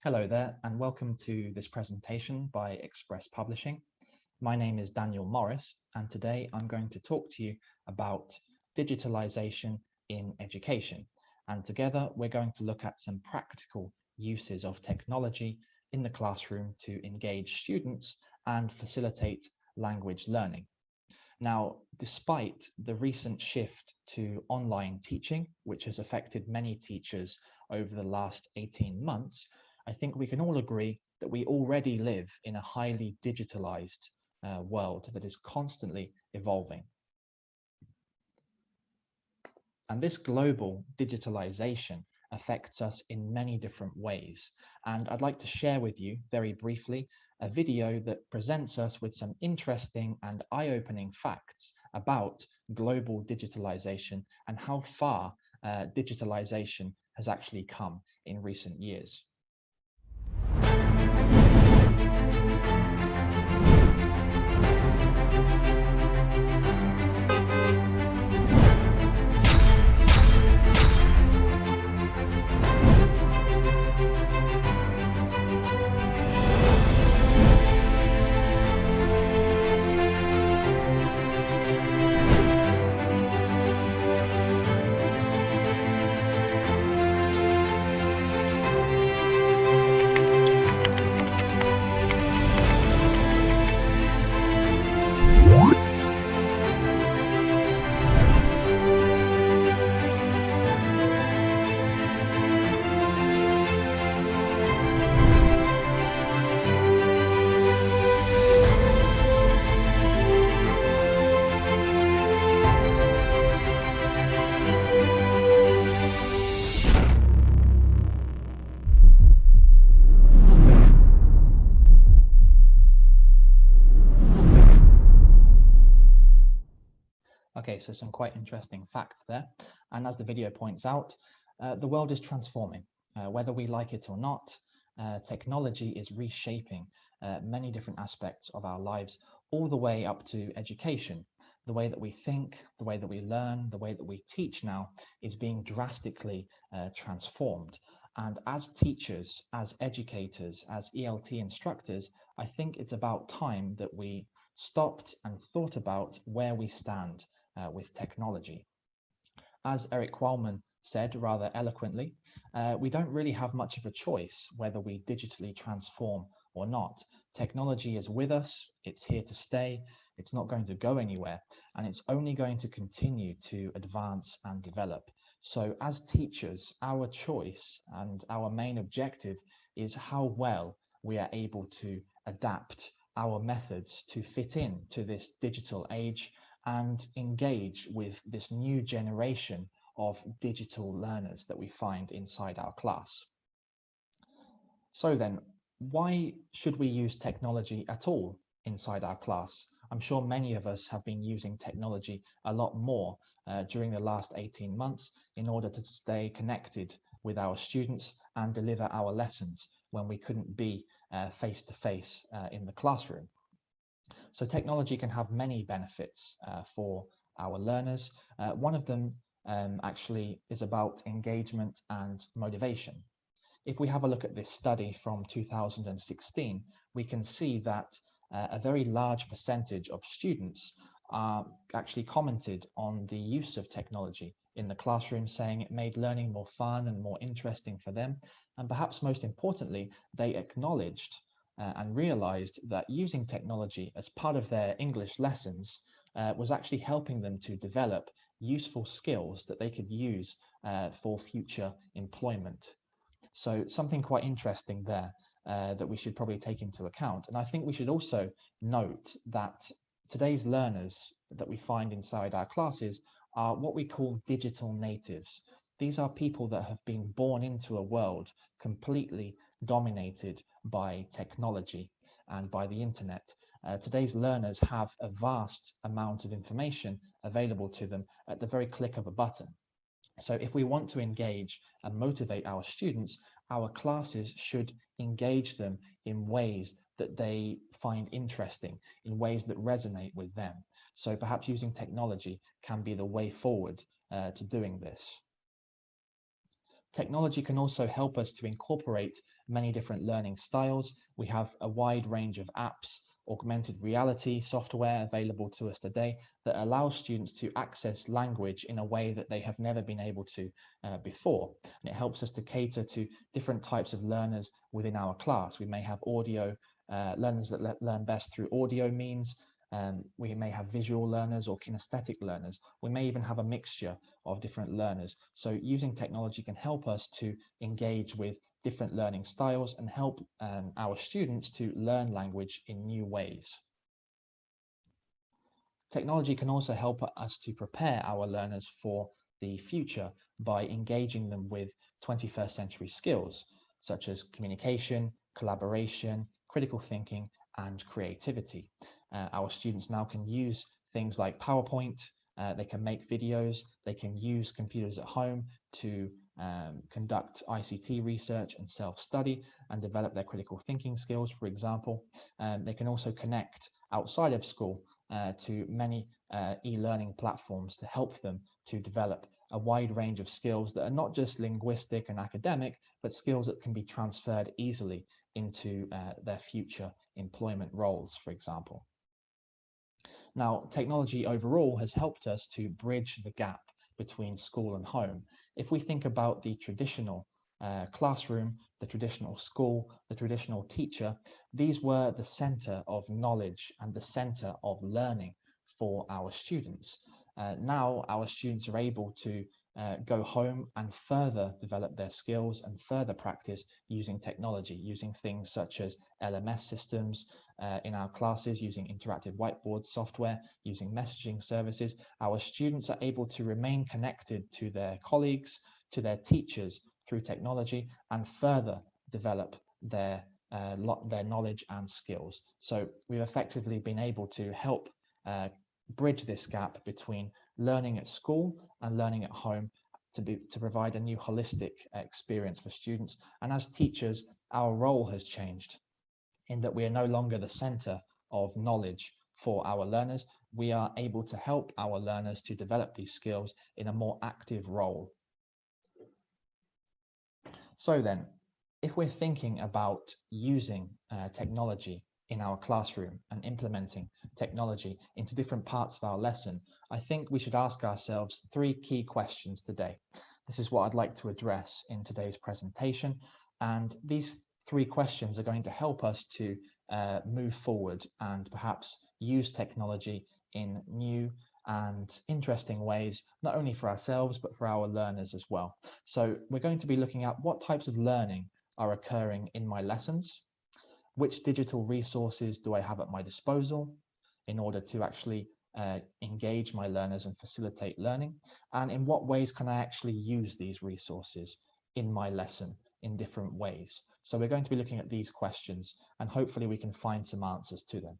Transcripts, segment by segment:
Hello there, and welcome to this presentation by Express Publishing. My name is Daniel Morris, and today I'm going to talk to you about digitalization in education. And together we're going to look at some practical uses of technology in the classroom to engage students and facilitate language learning. Now, despite the recent shift to online teaching, which has affected many teachers over the last 18 months, I think we can all agree that we already live in a highly digitalized world that is constantly evolving. And this global digitalization affects us in many different ways. And I'd like to share with you very briefly a video that presents us with some interesting and eye-opening facts about global digitalization and how far digitalization has actually come in recent years. Okay, so some quite interesting facts there. And as the video points out, the world is transforming. Whether we like it or not, technology is reshaping many different aspects of our lives, all the way up to education. The way that we think, the way that we learn, the way that we teach now is being drastically transformed. And as teachers, as educators, as ELT instructors, I think it's about time that we stopped and thought about where we stand with technology. As Eric Wellman said rather eloquently, we don't really have much of a choice whether we digitally transform or not. Technology is with us, it's here to stay, it's not going to go anywhere, and it's only going to continue to advance and develop. So as teachers, our choice and our main objective is how well we are able to adapt our methods to fit in to this digital age and engage with this new generation of digital learners that we find inside our class. So then, why should we use technology at all inside our class? I'm sure many of us have been using technology a lot more during the last 18 months in order to stay connected with our students and deliver our lessons when we couldn't be face to face in the classroom. So technology can have many benefits for our learners. One of them actually is about engagement and motivation. If we have a look at this study from 2016, we can see that a very large percentage of students actually commented on the use of technology in the classroom, saying it made learning more fun and more interesting for them. And perhaps most importantly, they acknowledged and realized that using technology as part of their English lessons was actually helping them to develop useful skills that they could use for future employment. So something quite interesting there that we should probably take into account. And I think we should also note that today's learners that we find inside our classes are what we call digital natives. These are people that have been born into a world completely dominated by technology and by the internet. Today's learners have a vast amount of information available to them at the very click of a button. So if we want to engage and motivate our students, our classes should engage them in ways that they find interesting, in ways that resonate with them. So perhaps using technology can be the way forward to doing this. Technology can also help us to incorporate many different learning styles. We have a wide range of apps, augmented reality software available to us today that allows students to access language in a way that they have never been able to before. And it helps us to cater to different types of learners within our class. We may have audio learners that learn best through audio means. We may have visual learners or kinesthetic learners. We may even have a mixture of different learners. So using technology can help us to engage with different learning styles and help our students to learn language in new ways. Technology can also help us to prepare our learners for the future by engaging them with 21st century skills, such as communication, collaboration, critical thinking, and creativity. Our students now can use things like PowerPoint, they can make videos, they can use computers at home to conduct ICT research and self-study and develop their critical thinking skills, for example. They can also connect outside of school to many e-learning platforms to help them to develop a wide range of skills that are not just linguistic and academic, but skills that can be transferred easily into their future employment roles, for example. Now, technology overall has helped us to bridge the gap between school and home. If we think about the traditional classroom, the traditional school, the traditional teacher, these were the center of knowledge and the center of learning for our students. Now our students are able to go home and further develop their skills and further practice using technology, using things such as LMS systems in our classes, using interactive whiteboard software, using messaging services. Our students are able to remain connected to their colleagues, to their teachers through technology and further develop their knowledge and skills. So we've effectively been able to help bridge this gap between learning at school and learning at home to provide a new holistic experience for students. And as teachers, our role has changed in that we are no longer the center of knowledge for our learners. We are able to help our learners to develop these skills in a more active role. So then, if we're thinking about using technology in our classroom and implementing technology into different parts of our lesson, I think we should ask ourselves 3 key questions today. This is what I'd like to address in today's presentation. And these 3 questions are going to help us to move forward and perhaps use technology in new and interesting ways, not only for ourselves, but for our learners as well. So we're going to be looking at what types of learning are occurring in my lessons, which digital resources do I have at my disposal in order to actually engage my learners and facilitate learning, and in what ways can I actually use these resources in my lesson in different ways. So we're going to be looking at these questions and hopefully we can find some answers to them.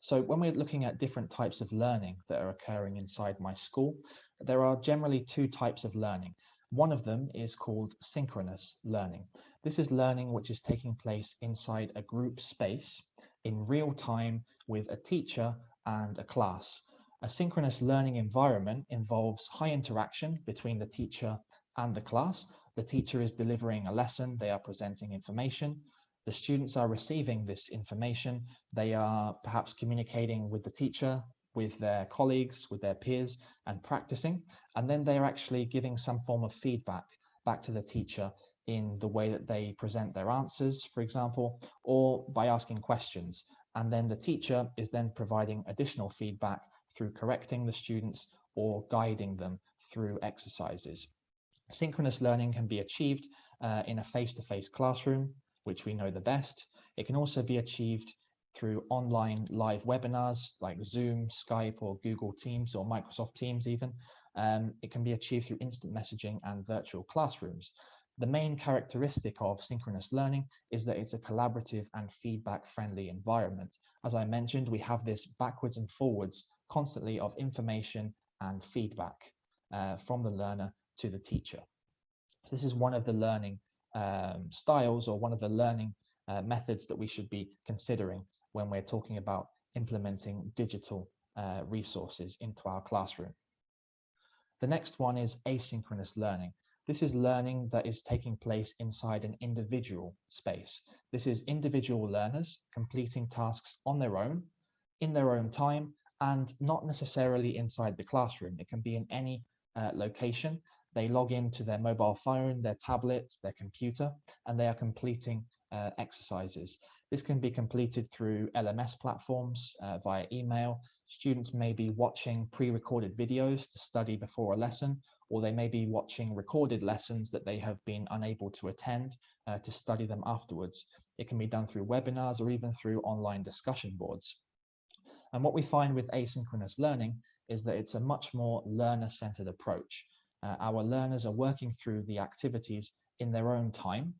So when we're looking at different types of learning that are occurring inside my school, there are generally 2 types of learning. One of them is called synchronous learning. This is learning which is taking place inside a group space in real time with a teacher and a class. A synchronous learning environment involves high interaction between the teacher and the class. The teacher is delivering a lesson, they are presenting information. The students are receiving this information. They are perhaps communicating with the teacher, with their colleagues, with their peers, and practicing. And then they are actually giving some form of feedback back to the teacher in the way that they present their answers, for example, or by asking questions. And then the teacher is then providing additional feedback through correcting the students or guiding them through exercises. Synchronous learning can be achieved in a face-to-face classroom, which we know the best. It can also be achieved through online live webinars like Zoom, Skype, or Google Teams, or Microsoft Teams even. It can be achieved through instant messaging and virtual classrooms. The main characteristic of synchronous learning is that it's a collaborative and feedback-friendly environment. As I mentioned, we have this backwards and forwards constantly of information and feedback from the learner to the teacher. So this is one of the learning styles or one of the learning methods that we should be considering when we're talking about implementing digital resources into our classroom. The next one is asynchronous learning. This is learning that is taking place inside an individual space. This is individual learners completing tasks on their own, in their own time, and not necessarily inside the classroom. It can be in any location. They log into their mobile phone, their tablet, their computer, and they are completing exercises. This can be completed through LMS platforms, via email. Students may be watching pre-recorded videos to study before a lesson, or they may be watching recorded lessons that they have been unable to attend to study them afterwards. It can be done through webinars or even through online discussion boards. And what we find with asynchronous learning is that it's a much more learner-centered approach. Our learners are working through the activities in their own time,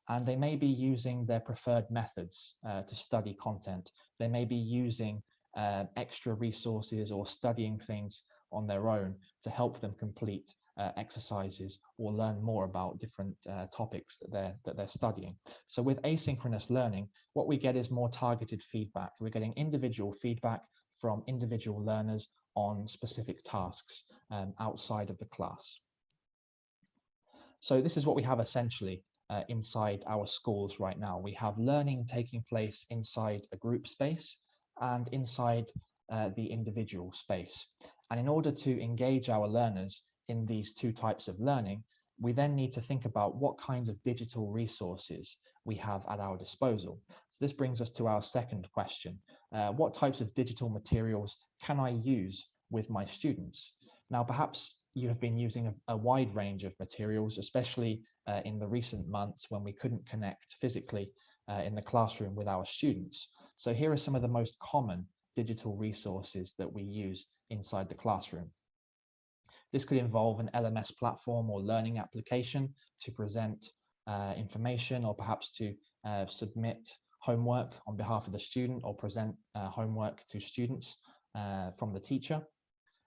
and they may be using their preferred methods to study content. They may be using extra resources or studying things on their own to help them complete exercises or learn more about different topics that they're studying. So with asynchronous learning, what we get is more targeted feedback. We're getting individual feedback from individual learners on specific tasks outside of the class. So this is what we have essentially inside our schools right now. We have learning taking place inside a group space and inside the individual space. And in order to engage our learners in these two types of learning, we then need to think about what kinds of digital resources we have at our disposal. So this brings us to our second question. What types of digital materials can I use with my students? Now, perhaps you have been using a wide range of materials, especially in the recent months when we couldn't connect physically in the classroom with our students. So here are some of the most common digital resources that we use inside the classroom. This could involve an LMS platform or learning application to present information, or perhaps to submit homework on behalf of the student, or present homework to students from the teacher.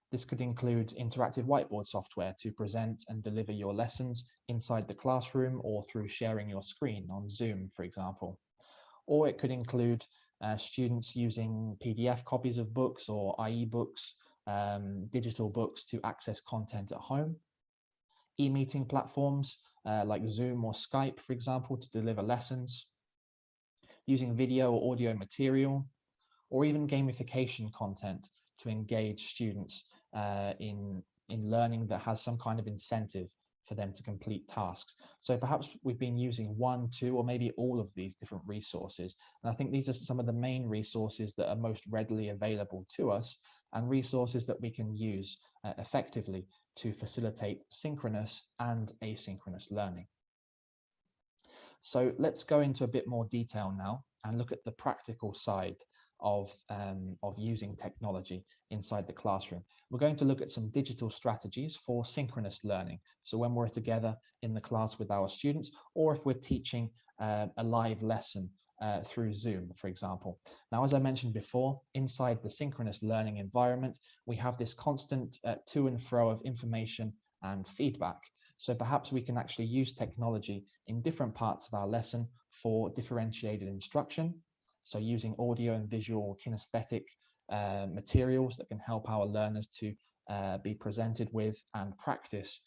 This could include interactive whiteboard software to present and deliver your lessons inside the classroom or through sharing your screen on Zoom, for example. Or it could include students using PDF copies of books or IE books, digital books to access content at home. E-meeting platforms like Zoom or Skype, for example, to deliver lessons. Using video or audio material, or even gamification content to engage students in learning that has some kind of incentive for them to complete tasks. So perhaps we've been using one, two, or maybe all of these different resources. And I think these are some of the main resources that are most readily available to us, and resources that we can use effectively to facilitate synchronous and asynchronous learning. So let's go into a bit more detail now and look at the practical side of using technology inside the classroom. We're going to look at some digital strategies for synchronous learning. So when we're together in the class with our students, or if we're teaching a live lesson through Zoom, for example. Now, as I mentioned before, inside the synchronous learning environment, we have this constant to and fro of information and feedback. So perhaps we can actually use technology in different parts of our lesson for differentiated instruction. So using audio and visual kinesthetic materials that can help our learners to be presented with and practice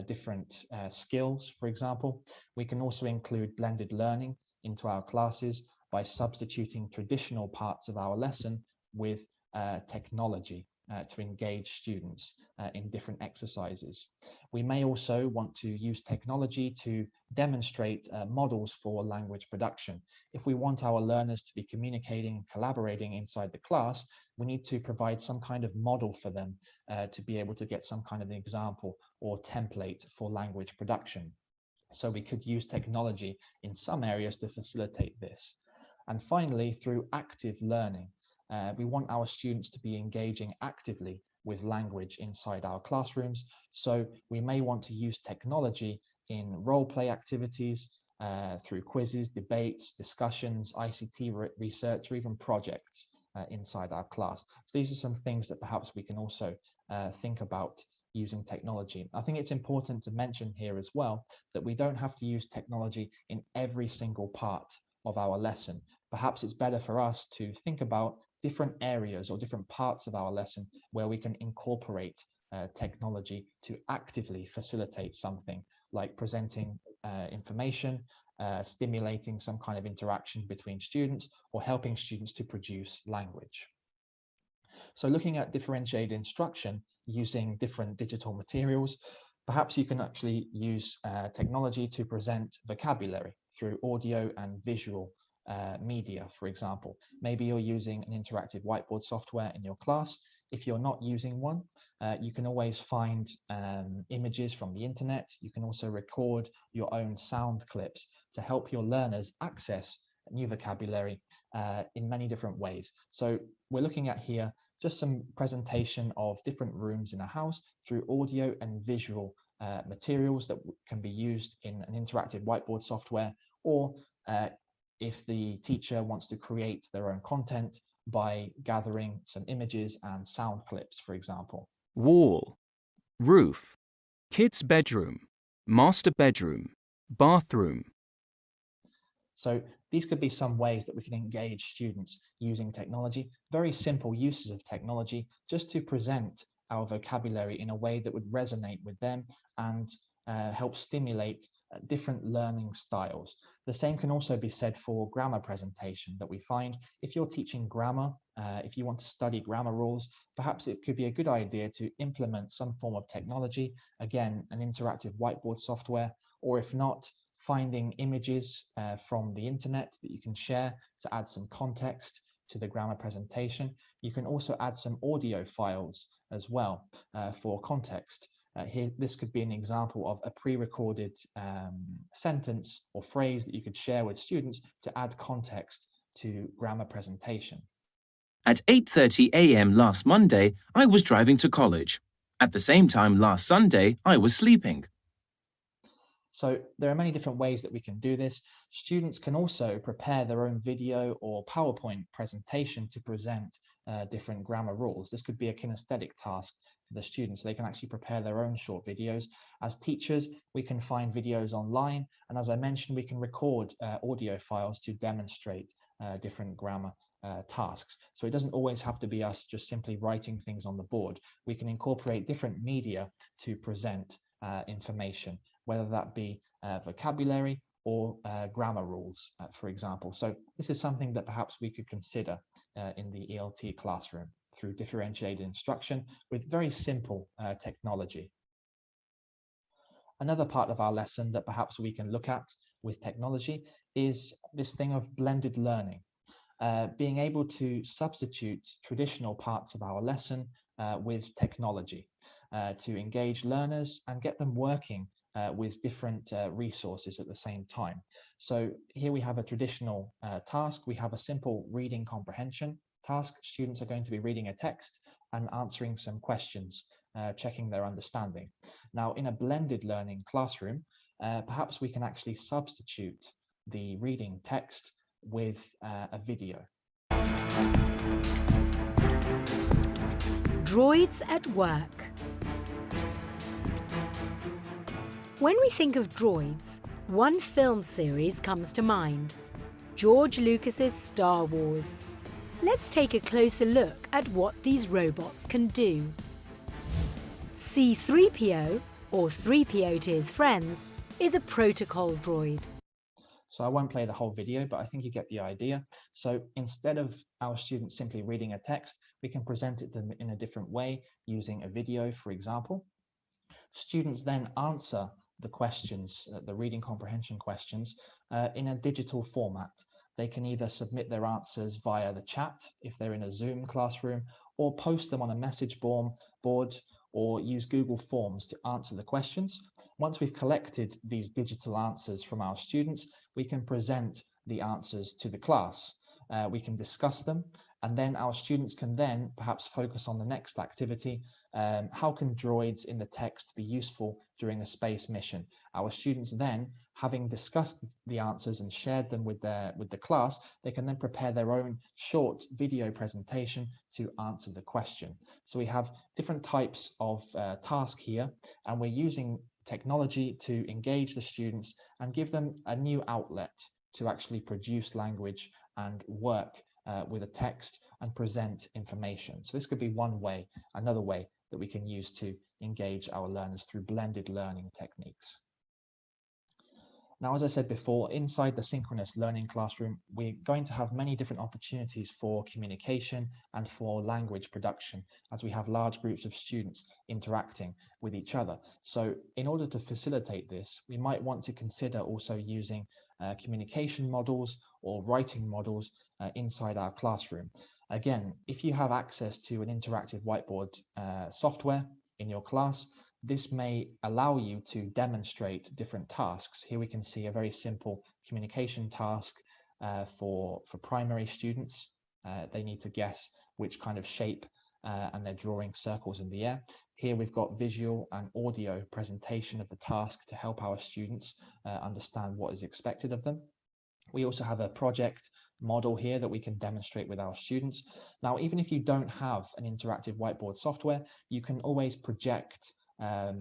different skills, for example. We can also include blended learning into our classes by substituting traditional parts of our lesson with technology to engage students in different exercises. We may also want to use technology to demonstrate models for language production. If we want our learners to be communicating, collaborating inside the class, we need to provide some kind of model for them to be able to get some kind of an example or template for language production. So we could use technology in some areas to facilitate this. And finally, through active learning, we want our students to be engaging actively with language inside our classrooms. So we may want to use technology in role play activities, through quizzes, debates, discussions, ICT research, or even projects inside our class. So these are some things that perhaps we can also think about using technology. I think it's important to mention here as well that we don't have to use technology in every single part of our lesson. Perhaps it's better for us to think about different areas or different parts of our lesson where we can incorporate technology to actively facilitate something like presenting information, stimulating some kind of interaction between students, or helping students to produce language. So looking at differentiated instruction using different digital materials, perhaps you can actually use technology to present vocabulary through audio and visual media, for example. Maybe you're using an interactive whiteboard software in your class. If you're not using one, you can always find images from the internet. You can also record your own sound clips to help your learners access new vocabulary in many different ways. So we're looking at here just some presentation of different rooms in a house through audio and visual materials that can be used in an interactive whiteboard software, or if the teacher wants to create their own content by gathering some images and sound clips, for example. Wall, roof, kids' bedroom, master bedroom, bathroom. So these could be some ways that we can engage students using technology, very simple uses of technology, just to present our vocabulary in a way that would resonate with them and help stimulate different learning styles. The same can also be said for grammar presentation that we find. If you're teaching grammar, if you want to study grammar rules, perhaps it could be a good idea to implement some form of technology, again, an interactive whiteboard software, or if not, finding images from the internet that you can share to add some context to the grammar presentation. You can also add some audio files as well for context. Here, this could be an example of a pre-recorded sentence or phrase that you could share with students to add context to grammar presentation. At 8:30 a.m. last Monday, I was driving to college. At the same time last Sunday, I was sleeping. So there are many different ways that we can do this. Students can also prepare their own video or PowerPoint presentation to present different grammar rules. This could be a kinesthetic task for the students. They can actually prepare their own short videos. As teachers, we can find videos online. And as I mentioned, we can record audio files to demonstrate different grammar tasks. So it doesn't always have to be us just simply writing things on the board. We can incorporate different media to present information, whether that be vocabulary or grammar rules, for example. So this is something that perhaps we could consider in the ELT classroom through differentiated instruction with very simple technology. Another part of our lesson that perhaps we can look at with technology is this thing of blended learning. Being able to substitute traditional parts of our lesson with technology to engage learners and get them working with different resources at the same time. So here we have a traditional task. We have a simple reading comprehension task. Students are going to be reading a text and answering some questions, checking their understanding. Now, in a blended learning classroom, perhaps we can actually substitute the reading text with a video. Droids at work. When we think of droids, one film series comes to mind: George Lucas's Star Wars. Let's take a closer look at what these robots can do. C-3PO, or 3PO to his friends, is a protocol droid. So I won't play the whole video, but I think you get the idea. So instead of our students simply reading a text, we can present it to them in a different way using a video, for example. Students then answer the questions, the reading comprehension questions, in a digital format. They can either submit their answers via the chat if they're in a Zoom classroom, or post them on a message board, or use Google Forms to answer the questions. Once we've collected these digital answers from our students, we can present the answers to the class. We can discuss them, and then our students can then perhaps focus on the next activity. How can droids in the text be useful during a space mission? Our students then, having discussed the answers and shared them with the class, they can then prepare their own short video presentation to answer the question. So we have different types of task here, and we're using technology to engage the students and give them a new outlet to actually produce language and work with a text and present information. So this could be one way. Another way that we can use to engage our learners through blended learning techniques. Now, as I said before, inside the synchronous learning classroom, we're going to have many different opportunities for communication and for language production, as we have large groups of students interacting with each other. So in order to facilitate this, we might want to consider also using communication models or writing models inside our classroom. Again, if you have access to an interactive whiteboard software in your class, this may allow you to demonstrate different tasks. Here we can see a very simple communication task for primary students. They need to guess which kind of shape and they're drawing circles in the air. Here we've got visual and audio presentation of the task to help our students understand what is expected of them. We also have a project model here that we can demonstrate with our students. Now, even if you don't have an interactive whiteboard software, you can always project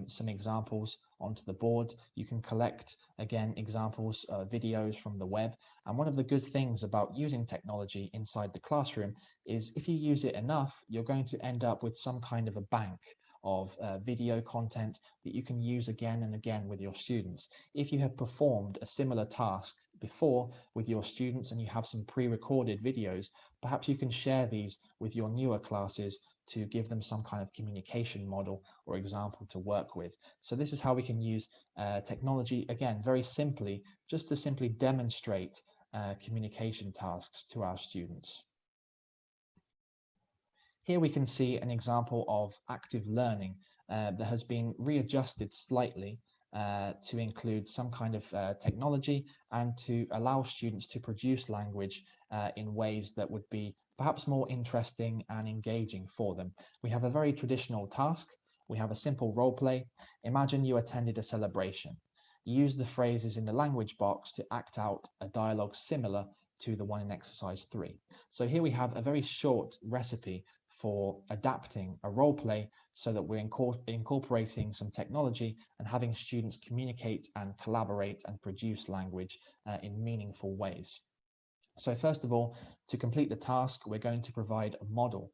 some examples onto the board. You can collect, again, examples, videos from the web. And one of the good things about using technology inside the classroom is if you use it enough, you're going to end up with some kind of a bank of video content that you can use again and again with your students. If you have performed a similar task before with your students and you have some pre-recorded videos, perhaps you can share these with your newer classes to give them some kind of communication model or example to work with. So this is how we can use technology, again, very simply, just to simply demonstrate communication tasks to our students. Here we can see an example of active learning that has been readjusted slightly to include some kind of technology and to allow students to produce language in ways that would be perhaps more interesting and engaging for them. We have a very traditional task. We have a simple role play. Imagine you attended a celebration. Use the phrases in the language box to act out a dialogue similar to the one in exercise 3. So here we have a very short recipe for adapting a role play so that we're incorporating some technology and having students communicate and collaborate and produce language in meaningful ways. So first of all, to complete the task, we're going to provide a model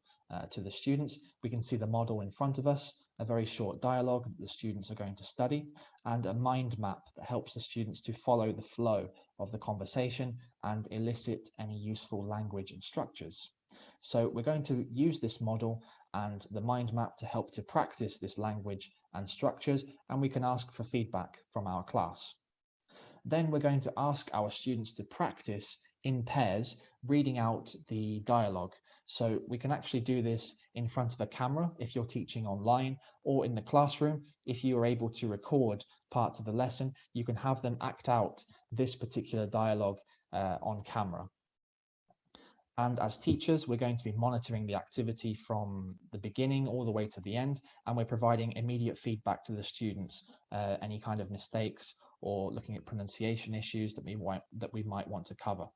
to the students. We can see the model in front of us, a very short dialogue that the students are going to study, and a mind map that helps the students to follow the flow of the conversation and elicit any useful language and structures. So we're going to use this model and the mind map to help to practice this language and structures, and we can ask for feedback from our class. Then we're going to ask our students to practice in pairs reading out the dialogue. So we can actually do this in front of a camera if you're teaching online, or in the classroom. If you are able to record parts of the lesson, you can have them act out this particular dialogue on camera. And as teachers, we're going to be monitoring the activity from the beginning all the way to the end, and we're providing immediate feedback to the students, any kind of mistakes or looking at pronunciation issues that we might want to cover.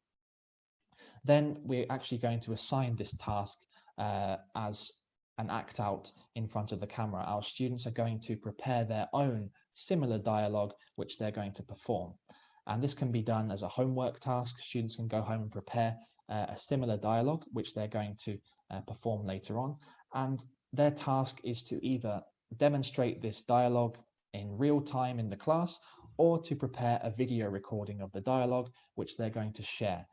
Then we're actually going to assign this task as an act out in front of the camera. Our students are going to prepare their own similar dialogue, which they're going to perform. And this can be done as a homework task. Students can go home and prepare a similar dialogue, which they're going to perform later on. And their task is to either demonstrate this dialogue in real time in the class, or to prepare a video recording of the dialogue, which they're going to share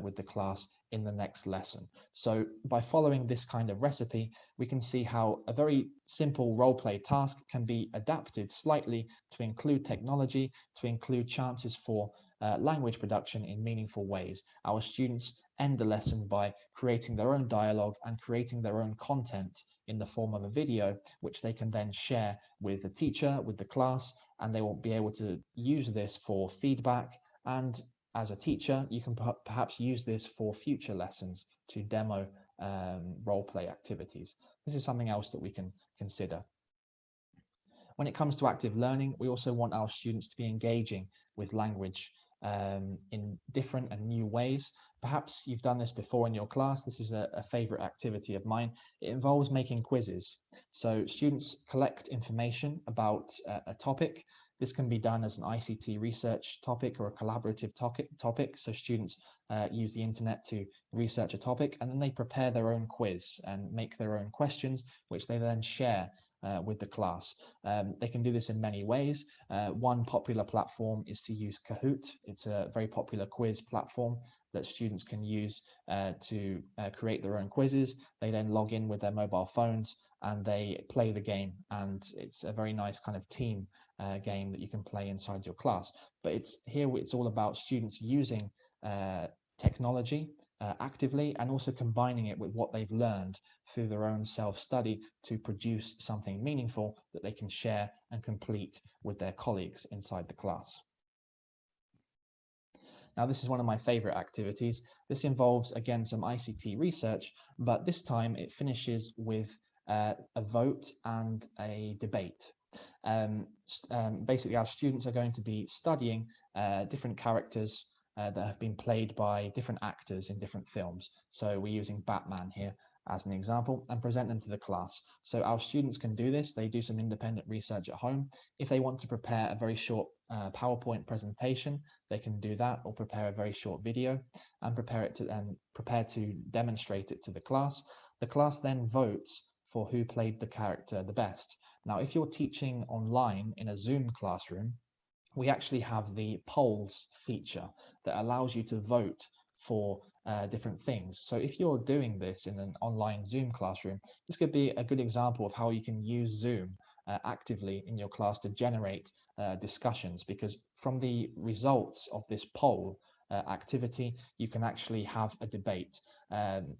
with the class in the next lesson. So by following this kind of recipe, we can see how a very simple role play task can be adapted slightly to include technology, to include chances for language production in meaningful ways. Our students end the lesson by creating their own dialogue and creating their own content in the form of a video, which they can then share with the teacher, with the class, and they will be able to use this for feedback. And as a teacher, you can perhaps use this for future lessons to demo role play activities. This is something else that we can consider. When it comes to active learning, we also want our students to be engaging with language in different and new ways. Perhaps you've done this before in your class. This is a favorite activity of mine. It involves making quizzes. So students collect information about a topic. This can be done as an ICT research topic or a collaborative topic. So students use the internet to research a topic, and then they prepare their own quiz and make their own questions, which they then share with the class. They can do this in many ways. One popular platform is to use Kahoot. It's a very popular quiz platform that students can use to create their own quizzes. They then log in with their mobile phones and they play the game, and it's a very nice kind of team game that you can play inside your class. But it's all about students using technology actively, and also combining it with what they've learned through their own self-study to produce something meaningful that they can share and complete with their colleagues inside the class. Now, this is one of my favorite activities. This involves, again, some ICT research, but this time it finishes with a vote and a debate. Basically, our students are going to be studying different characters that have been played by different actors in different films. So we're using Batman here as an example, and present them to the class. So our students can do this. They do some independent research at home. If they want to prepare a very short PowerPoint presentation, they can do that, or prepare a very short video and prepare to demonstrate it to the class. The class then votes for who played the character the best. Now, if you're teaching online in a Zoom classroom, we actually have the polls feature that allows you to vote for different things. So if you're doing this in an online Zoom classroom, this could be a good example of how you can use Zoom actively in your class to generate discussions, because from the results of this poll activity, you can actually have a debate.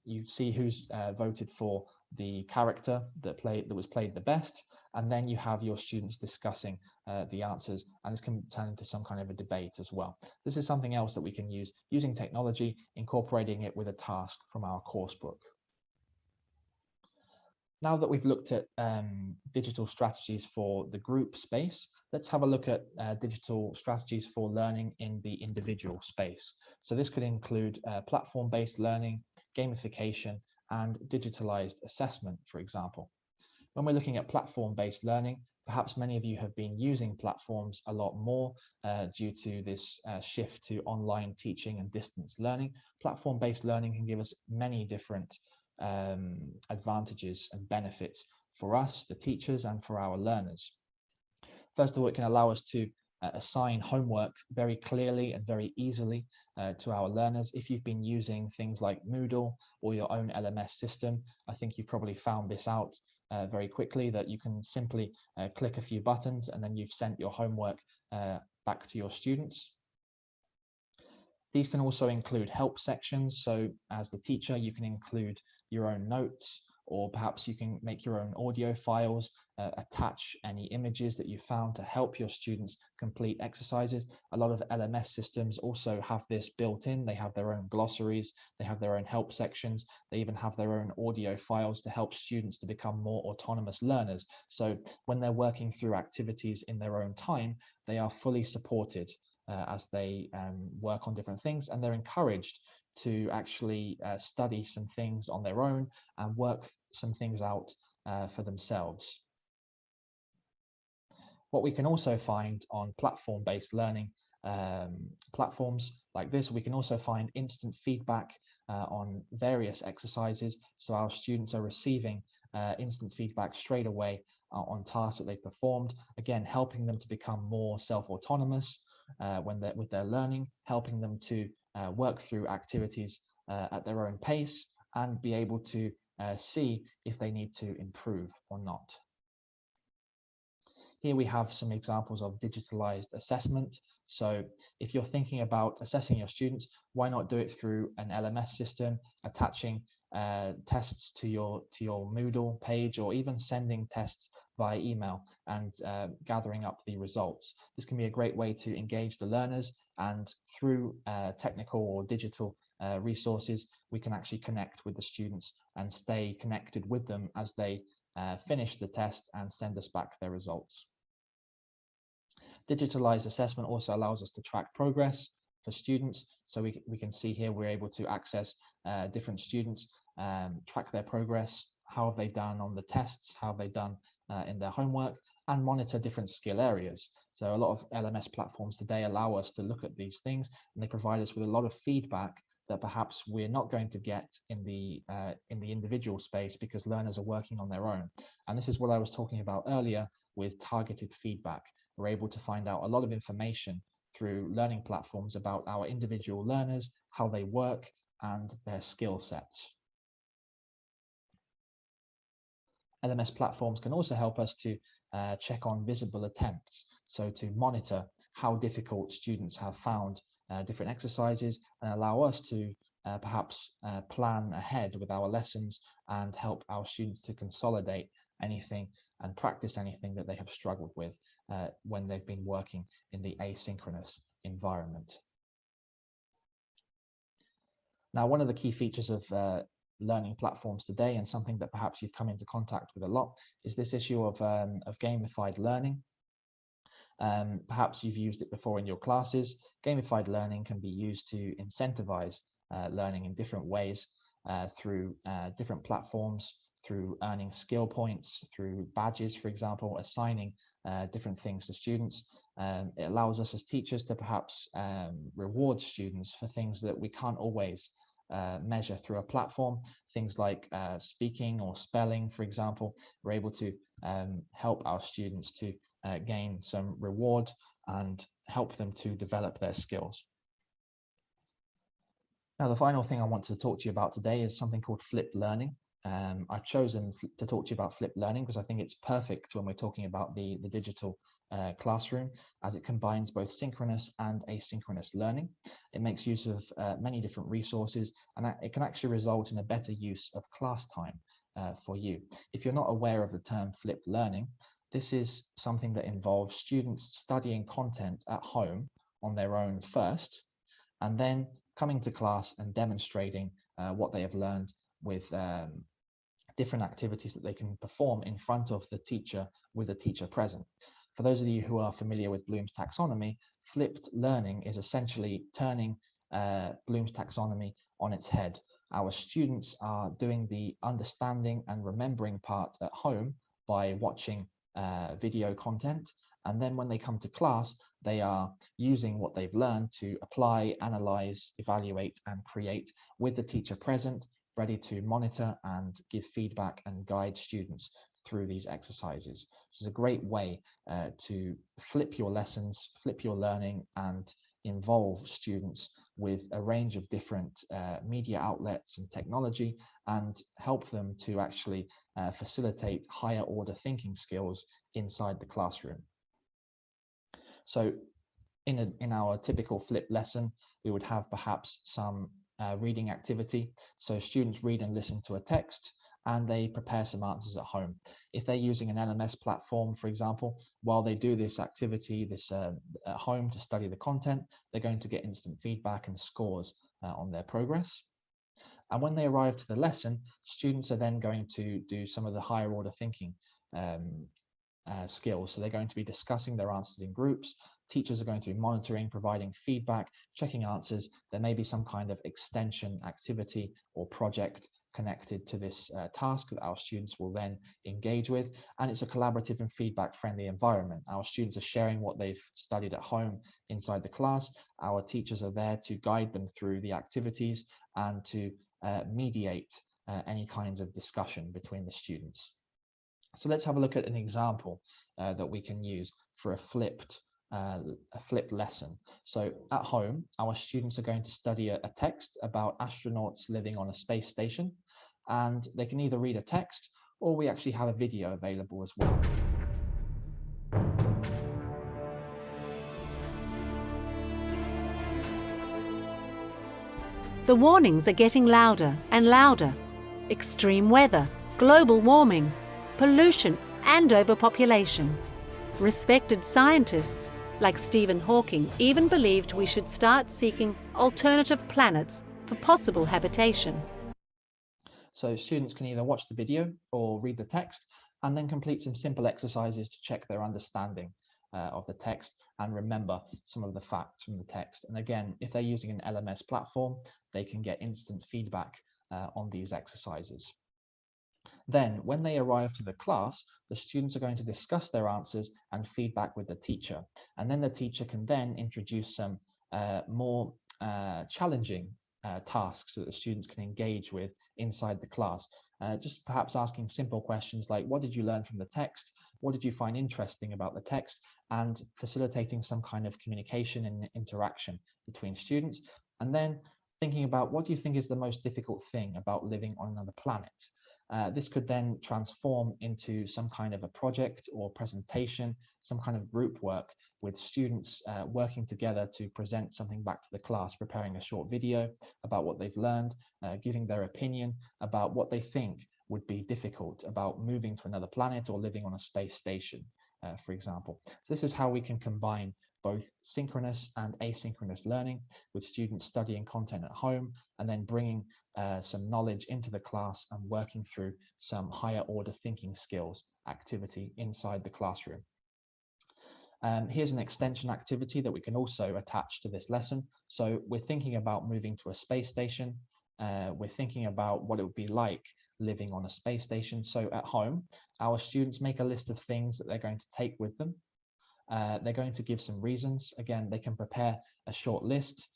You see who's voted for the character that was played the best, and then you have your students discussing the answers, and this can turn into some kind of a debate as well. This is something else that we can use using technology, incorporating it with a task from our course book. Now that we've looked at digital strategies for the group space, let's have a look at digital strategies for learning in the individual space. So this could include platform-based learning, gamification, and digitalized assessment, for example. When we're looking at platform-based learning, perhaps many of you have been using platforms a lot more due to this shift to online teaching and distance learning. Platform-based learning can give us many different advantages and benefits for us, the teachers, and for our learners. First of all, it can allow us to assign homework very clearly and very easily to our learners. If you've been using things like Moodle or your own LMS system, I think you've probably found this out very quickly, that you can simply click a few buttons and then you've sent your homework back to your students. These can also include help sections. So as the teacher, you can include your own notes, or perhaps you can make your own audio files, attach any images that you found to help your students complete exercises. A lot of LMS systems also have this built in. They have their own glossaries, they have their own help sections, they even have their own audio files to help students to become more autonomous learners. So when they're working through activities in their own time, they are fully supported as they work on different things, and they're encouraged to actually study some things on their own and work some things out for themselves. What we can also find on platform-based learning platforms like this, we can also find instant feedback on various exercises. So our students are receiving instant feedback straight away on tasks that they've performed, again, helping them to become more self-autonomous with their learning, helping them to work through activities at their own pace and be able to see if they need to improve or not. Here we have some examples of digitalized assessment. So if you're thinking about assessing your students, why not do it through an LMS system, attaching tests to your Moodle page, or even sending tests via email and gathering up the results. This can be a great way to engage the learners, and through technical or digital resources, we can actually connect with the students and stay connected with them as they finish the test and send us back their results. Digitalized assessment also allows us to track progress for students. So we can see here we're able to access different students, track their progress, how have they done on the tests, how have they done in their homework, and monitor different skill areas. So a lot of LMS platforms today allow us to look at these things, and they provide us with a lot of feedback that perhaps we're not going to get in the individual space because learners are working on their own. And this is what I was talking about earlier with targeted feedback. We're able to find out a lot of information through learning platforms about our individual learners, how they work, and their skill sets. LMS platforms can also help us to check on visible attempts, so to monitor how difficult students have found different exercises and allow us to perhaps plan ahead with our lessons and help our students to consolidate anything and practice anything that they have struggled with when they've been working in the asynchronous environment. Now, one of the key features of learning platforms today, and something that perhaps you've come into contact with a lot, is this issue of gamified learning. Perhaps you've used it before in your classes. Gamified learning can be used to incentivize learning in different ways through different platforms, through earning skill points, through badges, for example, assigning different things to students. It allows us as teachers to perhaps reward students for things that we can't always measure through a platform. Things like speaking or spelling, for example. We're able to help our students to gain some reward and help them to develop their skills. Now, the final thing I want to talk to you about today is something called flipped learning. I've chosen to talk to you about flipped learning because I think it's perfect when we're talking about the digital classroom, as it combines both synchronous and asynchronous learning. It makes use of many different resources, and it can actually result in a better use of class time for you. If you're not aware of the term flipped learning, this is something that involves students studying content at home on their own first, and then coming to class and demonstrating what they have learned with different activities that they can perform in front of the teacher with the teacher present. For those of you who are familiar with Bloom's taxonomy, flipped learning is essentially turning Bloom's taxonomy on its head. Our students are doing the understanding and remembering part at home by watching video content, and then when they come to class, they are using what they've learned to apply, analyze, evaluate, and create with the teacher present, ready to monitor and give feedback and guide students through these exercises. This is a great way to flip your lessons, flip your learning, and involve students with a range of different media outlets and technology, and help them to actually facilitate higher order thinking skills inside the classroom. So in our typical flipped lesson, we would have perhaps some reading activity. So students read and listen to a text, and they prepare some answers at home. If they're using an LMS platform, for example, while they do this activity at home to study the content, they're going to get instant feedback and scores on their progress. And when they arrive to the lesson, students are then going to do some of the higher order thinking skills. So they're going to be discussing their answers in groups. Teachers are going to be monitoring, providing feedback, checking answers. There may be some kind of extension activity or project connected to this task that our students will then engage with. And it's a collaborative and feedback-friendly environment. Our students are sharing what they've studied at home inside the class. Our teachers are there to guide them through the activities and to mediate any kinds of discussion between the students. So let's have a look at an example that we can use for a flipped lesson. So at home, our students are going to study a text about astronauts living on a space station, and they can either read a text, or we actually have a video available as well. The warnings are getting louder and louder. Extreme weather, global warming, pollution and overpopulation. Respected scientists like Stephen Hawking even believed we should start seeking alternative planets for possible habitation. So students can either watch the video or read the text, and then complete some simple exercises to check their understanding of the text and remember some of the facts from the text. And again, if they're using an LMS platform, they can get instant feedback on these exercises. Then, when they arrive to the class, the students are going to discuss their answers and feedback with the teacher. And then the teacher can then introduce some more challenging tasks that the students can engage with inside the class. Just perhaps asking simple questions like, what did you learn from the text? What did you find interesting about the text? And facilitating some kind of communication and interaction between students. And then thinking about, what do you think is the most difficult thing about living on another planet? This could then transform into some kind of a project or presentation, some kind of group work with students working together to present something back to the class, preparing a short video about what they've learned, giving their opinion about what they think would be difficult about moving to another planet or living on a space station, for example. So this is how we can combine both synchronous and asynchronous learning, with students studying content at home and then bringing some knowledge into the class and working through some higher order thinking skills activity inside the classroom. Here's an extension activity that we can also attach to this lesson. So we're thinking about moving to a space station. We're thinking about what it would be like living on a space station. So at home, our students make a list of things that they're going to take with them. They're going to give some reasons. Again, they can prepare a short list.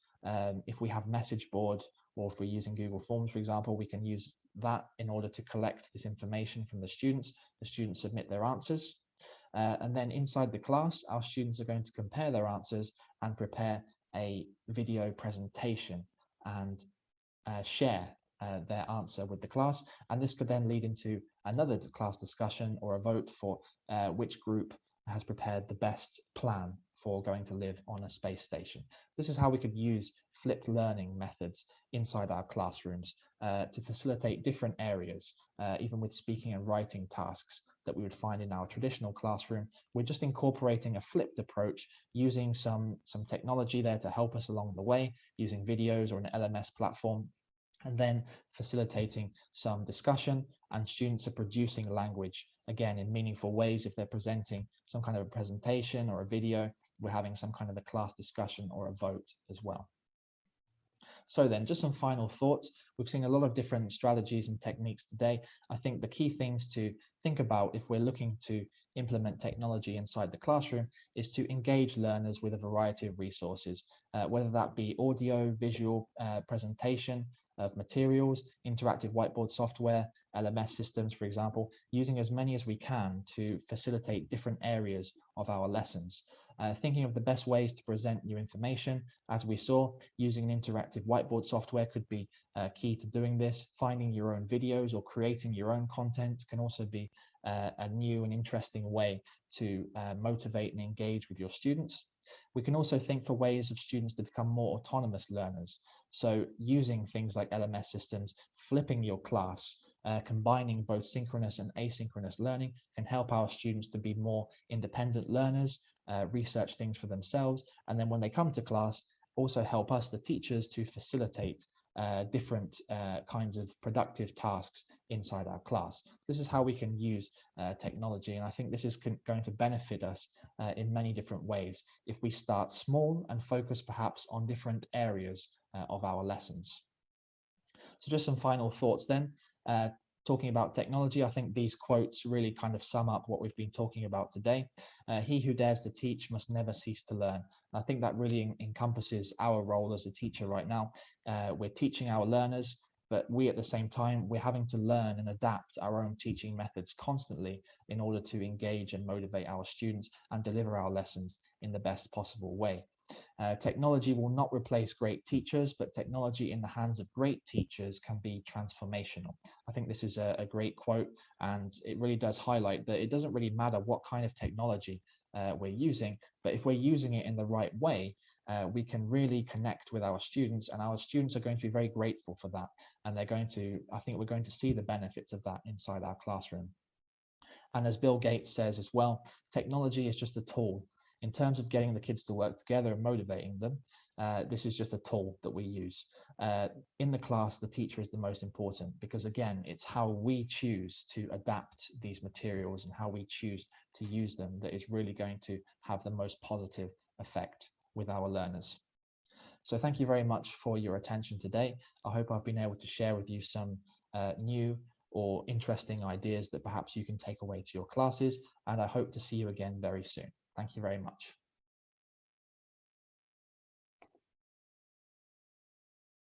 If we have message board, or if we're using Google Forms, for example, we can use that in order to collect this information from the students. The students submit their answers. And then inside the class, our students are going to compare their answers and prepare a video presentation and share their answer with the class. And this could then lead into another class discussion or a vote for which group has prepared the best plan for going to live on a space station. This is how we could use flipped learning methods inside our classrooms to facilitate different areas, even with speaking and writing tasks that we would find in our traditional classroom. We're just incorporating a flipped approach using some technology there to help us along the way, using videos or an LMS platform, and then facilitating some discussion, and students are producing language, again, in meaningful ways. If they're presenting some kind of a presentation or a video, we're having some kind of a class discussion or a vote as well. So then, just some final thoughts. We've seen a lot of different strategies and techniques today. I think the key things to think about if we're looking to implement technology inside the classroom is to engage learners with a variety of resources, whether that be audio, visual presentation of materials, interactive whiteboard software, LMS systems, for example, using as many as we can to facilitate different areas of our lessons. Thinking of the best ways to present new information. As we saw, using an interactive whiteboard software could be key to doing this. Finding your own videos or creating your own content can also be a new and interesting way to motivate and engage with your students. We can also think for ways of students to become more autonomous learners. So using things like LMS systems, flipping your class, combining both synchronous and asynchronous learning can help our students to be more independent learners, research things for themselves, and then when they come to class, also help us, the teachers, to facilitate different kinds of productive tasks inside our class. This is how we can use technology, and I think this is going to benefit us in many different ways if we start small and focus perhaps on different areas of our lessons. So just some final thoughts then. Talking about technology, I think these quotes really kind of sum up what we've been talking about today. He who dares to teach must never cease to learn. I think that really encompasses our role as a teacher right now. We're teaching our learners, but we at the same time, we're having to learn and adapt our own teaching methods constantly in order to engage and motivate our students and deliver our lessons in the best possible way. Technology will not replace great teachers, but technology in the hands of great teachers can be transformational. I think this is a great quote, and it really does highlight that it doesn't really matter what kind of technology we're using, but if we're using it in the right way, we can really connect with our students, and our students are going to be very grateful for that. And they're going to, I think we're going to see the benefits of that inside our classroom. And as Bill Gates says as well, technology is just a tool. In terms of getting the kids to work together and motivating them, this is just a tool that we use. In the class, the teacher is the most important, because again, it's how we choose to adapt these materials and how we choose to use them that is really going to have the most positive effect with our learners. So thank you very much for your attention today. I hope I've been able to share with you some new or interesting ideas that perhaps you can take away to your classes, and I hope to see you again very soon. Thank you very much.